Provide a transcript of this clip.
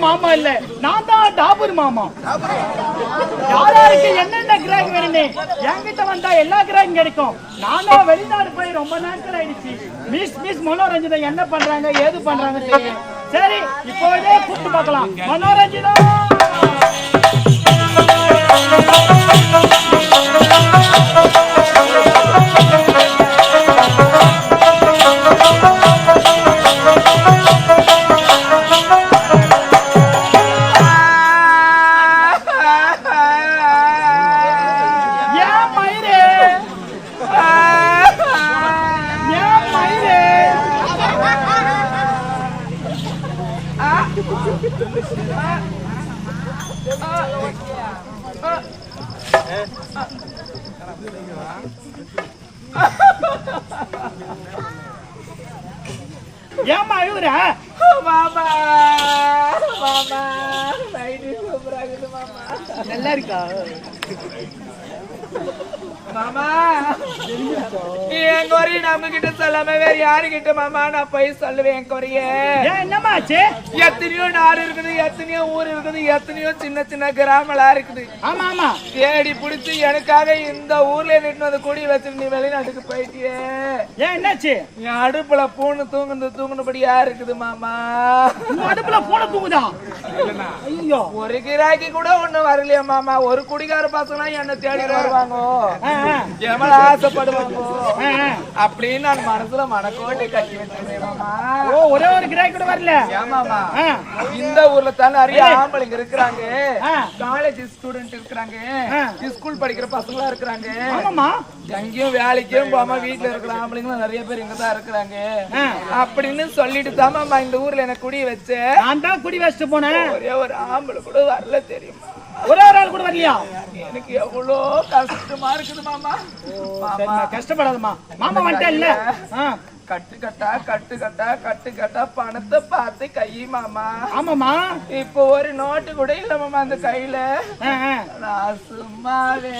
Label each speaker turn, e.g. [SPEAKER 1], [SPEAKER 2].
[SPEAKER 1] மாமா இல்ல, நான் தான் டாபர் மாமா. யாராருக்கு என்னென்ன கிராக் வேணும்னு என்கிட்ட வந்தா எல்லா கிராக்கும் கிடைக்கும். நானும் வெளிநாடு போய் ரொம்ப நாட்கள் ஆயிடுச்சு. மிஸ் மனோரஞ்சிதா என்ன பண்றாங்க ஏது பண்றாங்க தெரியும். சரி இப்போதே கூப்பிட்டு பார்க்கலாம். மனோரஞ்சிதா ஏமா அழுகுற?
[SPEAKER 2] மாமா மாமா நைட்டு சூப்பரா இருக்குது மாமா.
[SPEAKER 1] நல்லா இருக்கா
[SPEAKER 2] மாமா? என் குறைய நம்ம கிட்ட சொல்லாம வேற யாரு கிட்ட மாமா நான் போய் சொல்லுவேன் என் குறைய?
[SPEAKER 1] என்னமா ஆச்சு?
[SPEAKER 2] எத்தனையோ நாடு இருக்குது, எத்தனையோ ஊர் இருக்குது, எத்தனையோ சின்ன சின்ன கிராமலாம் இருக்குது.
[SPEAKER 1] ஆமா ஆமா
[SPEAKER 2] தேடி பிடிச்சி எனக்காக இந்த ஊர்ல நின்று வந்து குடி வச்சு நீ வெளிநாட்டுக்கு போயிட்டியே.
[SPEAKER 1] ஏன் என்னாச்சு?
[SPEAKER 2] என் அடுப்புல பூணு தூங்குனபடியா இருக்குது மாமா.
[SPEAKER 1] அடுப்புல பூனை தூங்குதா? ஐயோ
[SPEAKER 2] ஒரு கிராக்கி கூட ஒண்ணு வரலையா மாமா. ஒரு குடிகார பசங்க என்ன தேடி வருவாங்க, எவ்வளவு ஆசைப்படுவாங்க அப்படின்னு நான் மனசுல மனக்கோட்டை கட்டி வச்சிருந்தேன் மாமா.
[SPEAKER 1] ஒரே ஒரு கிராக்கி கூட வரல?
[SPEAKER 2] ஏமாமா இந்த ஊர்ல தான் நிறைய ஆம்பளைங்க இருக்கிறாங்க, காலேஜ் ஸ்டூடெண்ட் இருக்கிறாங்க, ஸ்கூல் படிக்கிற பசங்களா இருக்கிறாங்க. எங்கேயும் வேலைக்கும் போகாம வீட்டுல இருக்கிற ஆம்பளைங்களும் நிறைய பேர் இங்கதான் இருக்கிறாங்க அப்படின்னு சொல்லிட்டு தான் மாமா இந்த ஊர்ல எனக்கு குடி வச்சேன்.
[SPEAKER 1] நான் தான் குடி வச்சுட்டு போனேன்.
[SPEAKER 2] ஒரே ஒரு ஆம்பளை கூட வரல தெரியுமா?
[SPEAKER 1] ஒரே ஒரு ஆள் கூட வரலையா?
[SPEAKER 2] எனக்கு எவ்வளோ கஷ்டமா இருக்குது மாமா.
[SPEAKER 1] கஷ்டப்படாதம்மா மாமா வந்துட்டா இல்ல.
[SPEAKER 2] கட்டு கட்டா பணத்தை பார்த்து கை மாமா.
[SPEAKER 1] ஆமாமா
[SPEAKER 2] இப்போ ஒரு நோட்டு கூட இல்ல மாமா அந்த கையில. நான் சும்மாவே